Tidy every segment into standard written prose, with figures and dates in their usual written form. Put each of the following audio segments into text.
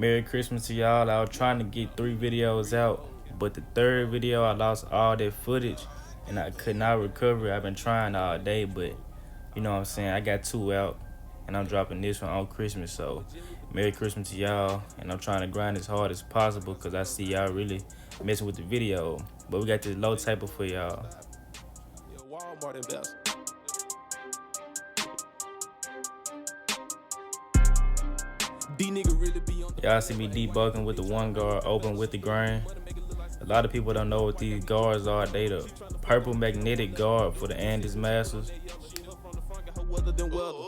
Merry Christmas to y'all. I was trying to get 3 videos out, but the third video I lost all that footage and I could not recover. I've been trying all day, but you know what I'm saying, I got 2 out and I'm dropping this one on Christmas. So Merry Christmas to y'all, and I'm trying to grind as hard as possible because I see y'all really messing with the video. But we got this low type for y'all. Walmart invest. Y'all see me debugging with the one guard open with the grain. A lot of people don't know what these guards are. They the purple magnetic guard for the Andes Masters.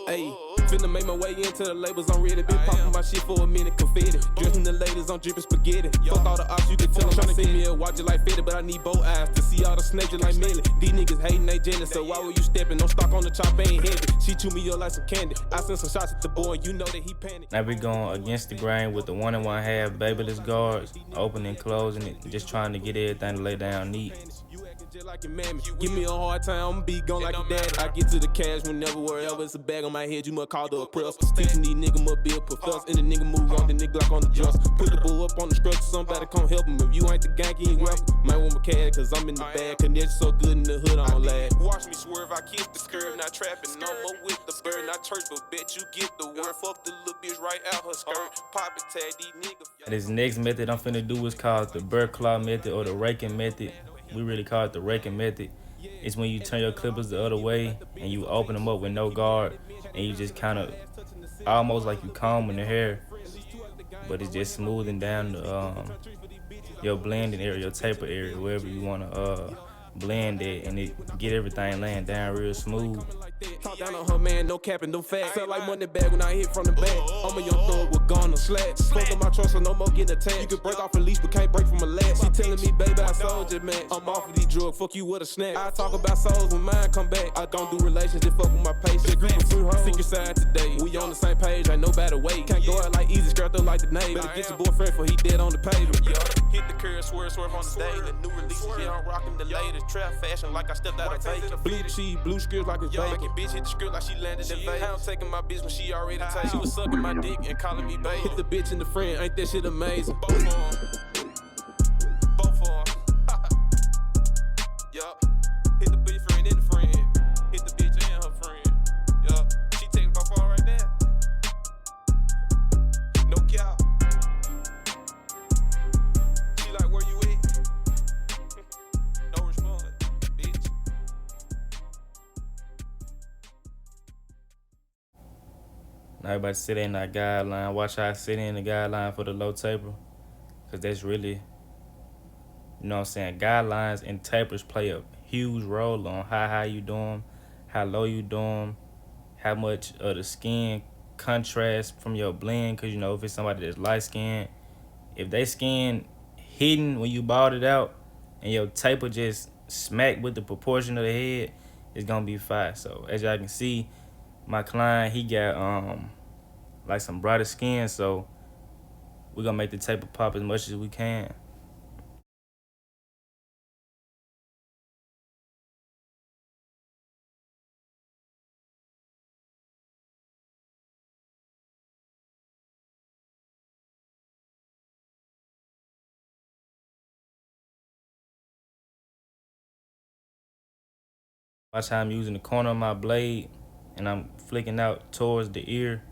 Hey, finna make my way into the labels. I'm ready. Been popping my shit for a minute. Confetti. Dressing the ladies, I'm dripping spaghetti. Fuck all the ops, you can tell I'm trying to see me a watch it like fitted, but I need both eyes to see all the snakes like Millie. These niggas hating, they jealous. So why were you stepping? No stock on the chop, ain't heavy. She chew me up like some candy. I sent some shots at the boy, you know that he panicked. Now we going against the grain with the 1 1/2 babyless guards, opening and closing it, just trying to get everything to lay down neat. Just like your mammy. Give me a hard time, I'ma be gone like your dad. I get to the cash whenever, wherever. It's a bag on my head, you must call the oppressor. Teaching these niggas must be a professor. And the nigga move on, the nigga Glock on the dress. Put the bull up on the structure, somebody come help him. If you ain't the gang, you ain't welcome. Might want my cash, cause I'm in the bag. Connection so good in the hood, I don't lag. Watch me swerve, I kiss the skirt. Not trapping no more with the bird. Not church, but bet you get the word. Fuck the little bitch right out her skirt. Pop it, tag these niggas. This next method I'm finna do is called the bird claw method or the raking method. We really call it the raking method. It's when you turn your clippers the other way and you open them up with no guard and you just kind of almost like you combing the hair, but it's just smoothing down the your blending area, your taper area, wherever you want to blend it, and it get everything laying down real smooth. Talk down on her, man, no capping, no facts. Felt like money bag when I hit from the back. I'm a young thug with gun or slack. Fuck on my trust, so no more getting attached. You can break off a leash, but can't break from a latch. She telling me, baby, I sold you, man. I'm off of these drugs, fuck you with a snack. I talk about souls when mine come back. I don't do relations, just fuck with my patience. Group of free hoes, secret side today. We on the same page, ain't no better way. Can't go out like easy, scrap up like the name. Better get your boyfriend for he dead on the pavement. Hit the curve, swerve on the daily. New releases, yeah, I'm rocking the latest. Trap fashion like I stepped out of bacon. Blue cheese, blue skirt like it's bacon. Bitch hit the skirt like she landed in Vegas. I'm taking my bitch when she already taken. She was sucking my dick and calling me babe. Hit the bitch and the friend, ain't that shit amazing? Both of them. Both of them. Yup. Hit the bitch friend and the friend. Hit the bitch and her friend. Yup. She taking my phone right now. No cap. She like, where you at? No response, bitch. Now everybody sit in that guideline. Watch how I sit in the guideline for the low taper, because that's really, you know what I'm saying, guidelines and tapers play a huge role on how high you do them, how low you do them, how much of the skin contrast from your blend. Because, you know, if it's somebody that's light skinned, if they skin hidden when you bald it out and your taper just smack with the proportion of the head, it's gonna be fire. So as y'all can see, my client, he got like some brighter skin, so we're gonna make the taper pop as much as we can. Watch how I'm using the corner of my blade and I'm flicking out towards the ear,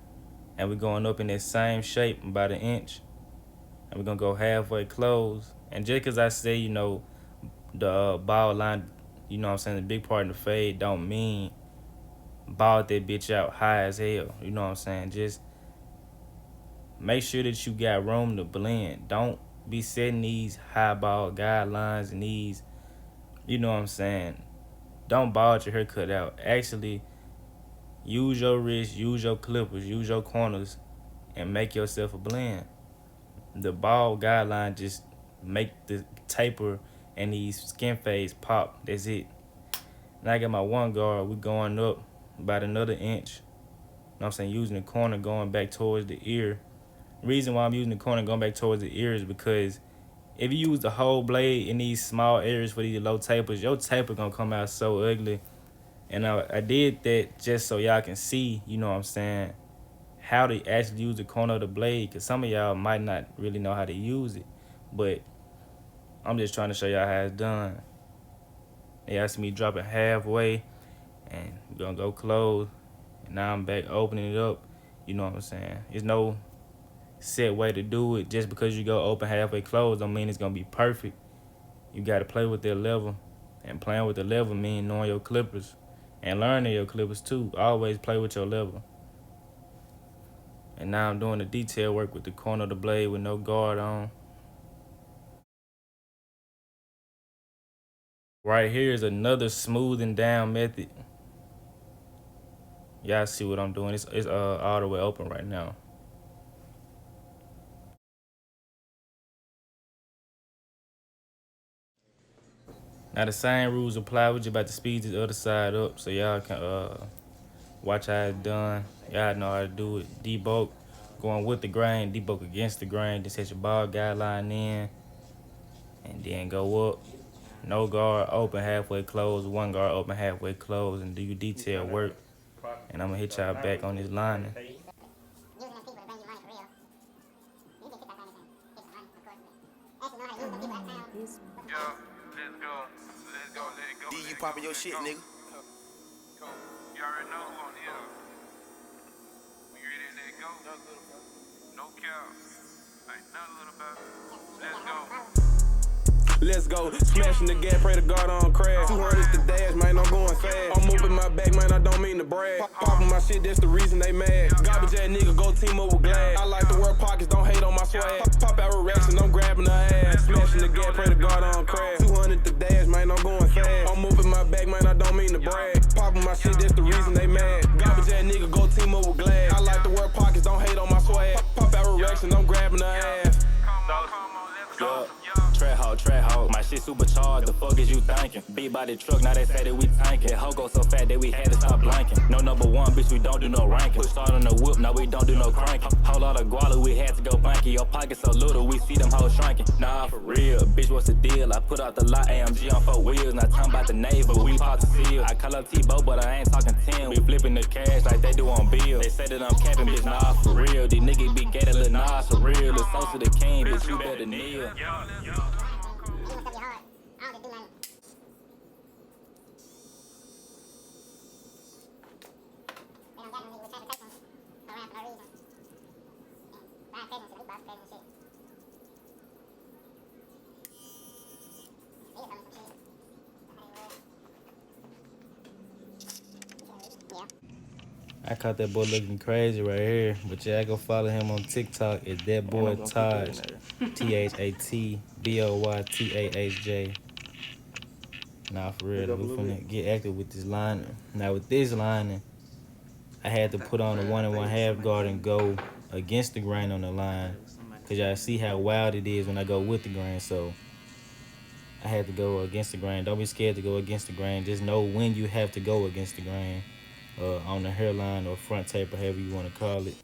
and we're going up in that same shape about 1 inch, and we're gonna go halfway close. And just because I say, you know, the bald line, you know what I'm saying, the big part in the fade don't mean bald that bitch out high as hell. You know what I'm saying? Just make sure that you got room to blend. Don't be setting these high bald guidelines and these, you know what I'm saying, don't bald your haircut out. Actually, use your wrist, use your clippers, use your corners, and make yourself a blend. The bald guideline just make the taper and these skin fades pop. That's it. Now I got my one guard. We going up about another inch. You know what I'm saying? Using the corner going back towards the ear. Reason why I'm using the corner going back towards the ear is because if you use the whole blade in these small areas for these low tapers, your taper gonna come out so ugly. And I did that just so y'all can see, you know what I'm saying, how to actually use the corner of the blade, because some of y'all might not really know how to use it, but I'm just trying to show y'all how it's done. They asked me to drop it halfway, and we're gonna go close, and now I'm back opening it up. You know what I'm saying? There's no set way to do it. Just because you go open halfway close don't mean it's gonna be perfect. You gotta play with their level, and playing with the level mean knowing your clippers and learning your clippers too. Always play with your level. And now I'm doing the detail work with the corner of the blade with no guard on. Right here is another smoothing down method. Y'all see what I'm doing? It's all the way open right now. Now the same rules apply. We're just about to speed the other side up so y'all can watch how it's done. Y'all know how to do it. Debulk, going with the grain, debulk against the grain. Just set your ball guideline in, and then go up. No guard, open halfway close. One guard, open halfway close, and do your detail work. And I'm gonna hit y'all back on this lining. D, you popping your shit, nigga. You already know who on here. We ready to let go. No cap. Ain't nothing little about it. Let's go. Let's go, smashing the gas, pray to God I don't crash. 200 the dash, man, I'm going fast. I'm moving my back, man, I don't mean to brag. Popping my shit, that's the reason they mad. Garbage ass nigga, go team up with Glad. I like to wear pockets, don't hate on my swag. Pop out reaction, I'm grabbing her ass. Smashing the gas, pray to God I don't crash. 200 the dash, man, I'm going fast. I'm moving my back, man, I don't mean to brag. Popping my shit, that's the reason they mad. Garbage ass nigga, go team up with Glad. I like to wear pockets, don't hate on my swag. Pop out reaction, I'm grabbing her ass. Trap hog, my shit supercharged, the fuck is you thinking? Big body truck, now they say that we tanking. That hoe go so fat that we had to stop blanking. No number one, bitch, we don't do no ranking. Push start on the whip, now we don't do no cranking. Whole lot of guala, we had to go banky. Your pocket so little, we see them hoes shrinking. Nah, for real, bitch, what's the deal? I put out the lot, AMG on 4 wheels. Not talking about the neighbor, we pop the seal. I call up T-Bo, but I ain't talking 10. We flipping the cash like they do on bill. They say that I'm capping, bitch, nah, for real. These niggas be getting little Nas for real. The sauce of the king, bitch, you better kneel. I caught that boy looking crazy right here, but y'all go follow him on TikTok. It's that boy Taj, ThatBoyTahj. Nah, for real, we finna get active with this lining. Now with this lining, I had to put on a 1 1/2 guard and go against the grain on the line, cause y'all see how wild it is when I go with the grain. So I had to go against the grain. Don't be scared to go against the grain. Just know when you have to go against the grain. On the hairline or front taper, however you want to call it.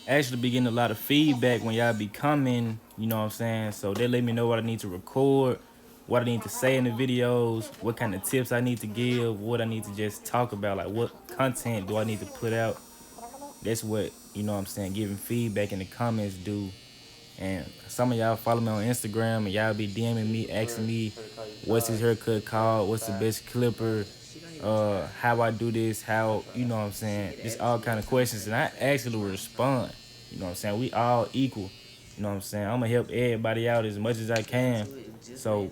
Actually be getting a lot of feedback when y'all be coming, you know what I'm saying? So they let me know what I need to record, what I need to say in the videos, what kind of tips I need to give, what I need to just talk about, like what content do I need to put out. That's what, you know what I'm saying, giving feedback in the comments do. And some of y'all follow me on Instagram and y'all be DMing me, asking me what's his haircut called, what's the best clipper, how I do this, how, you know what I'm saying, just all kind of questions. And I actually respond, you know what I'm saying, we all equal, you know what I'm saying. I'm gonna help everybody out as much as I can. So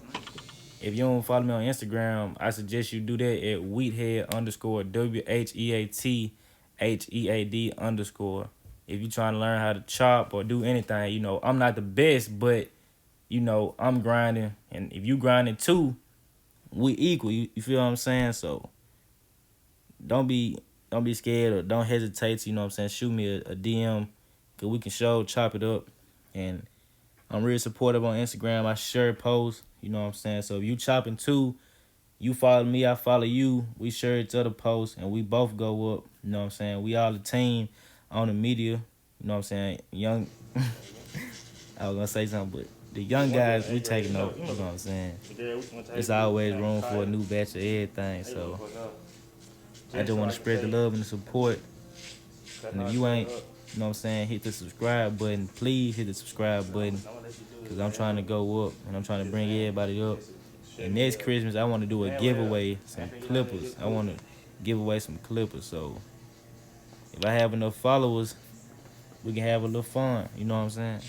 if you don't follow me on Instagram, I suggest you do that at Wheathead_WHEATHEAD_. If you're trying to learn how to chop or do anything, you know, I'm not the best, but, you know, I'm grinding. And if you grinding too, we equal. You feel what I'm saying? So don't be scared or don't hesitate to, you know what I'm saying, shoot me a DM, because we can chop it up. And I'm real supportive on Instagram. I share posts, you know what I'm saying? So if you chopping too, You follow me, I follow you. We share each other posts, and we both go up. You know what I'm saying? We all a team on the media. You know what I'm saying? Young, I was gonna say something, but the young guys, we taking over. You know what I'm saying? It's always room for a new batch of everything. So I just want to spread the love and the support. And if you ain't, you know what I'm saying, hit the subscribe button. Please hit the subscribe button, because I'm trying to go up, and I'm trying to bring everybody up. And next Christmas, I want to do a giveaway, some clippers. I want to give away some clippers. So if I have enough followers, we can have a little fun. You know what I'm saying?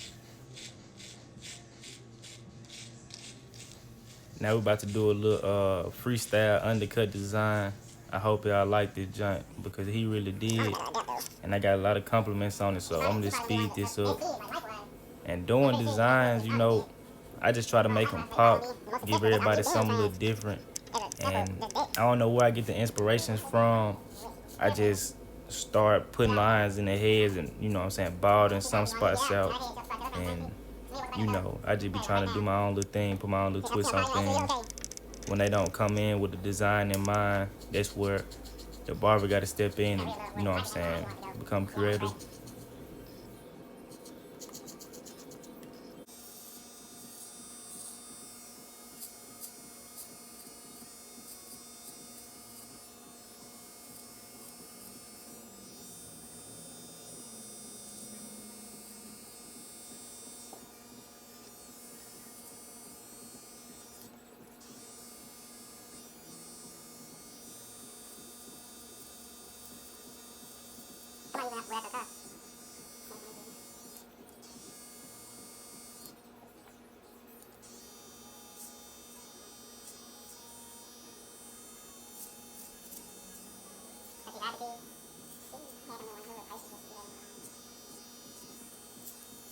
Now we're about to do a little freestyle undercut design. I hope y'all like this joint, because he really did. And I got a lot of compliments on it, so I'm gonna just speed this up. And doing designs, you know, I just try to make them pop, give everybody something a little different. And I don't know where I get the inspirations from. I just start putting lines in their heads and, you know what I'm saying, balding some spots out. And, you know, I just be trying to do my own little thing, put my own little twist on things. When they don't come in with the design in mind, that's where the barber got to step in and, you know what I'm saying, become creative.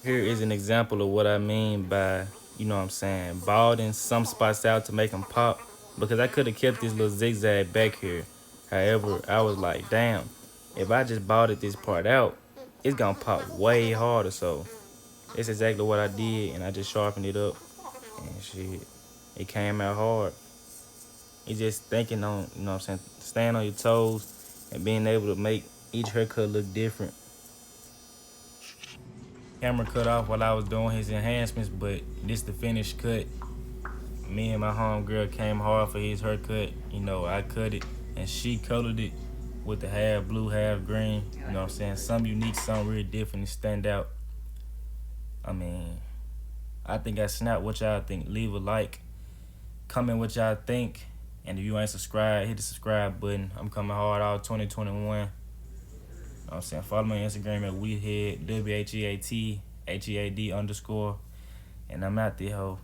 Here is an example of what I mean by, you know what I'm saying, balding some spots out to make them pop, because I could have kept this little zigzag back here. However, I was like, damn, if I just balded this part out, it's gonna pop way harder. So it's exactly what I did, and I just sharpened it up, and shit, it came out hard. It's just thinking on, you know what I'm saying, staying on your toes and being able to make each haircut look different. Camera cut off while I was doing his enhancements, but this the finished cut. Me and my homegirl came hard for his haircut. You know, I cut it and she colored it with the half blue, half green. You know what I'm saying? Something unique, something real different and stand out. I mean, I think I snapped. What y'all think? Leave a like. Comment what y'all think. And if you ain't subscribed, hit the subscribe button. I'm coming hard all 2021. You know what I'm saying? Follow me on Instagram at WheatHead, WHEAT, HEAD_. And I'm out there, ho.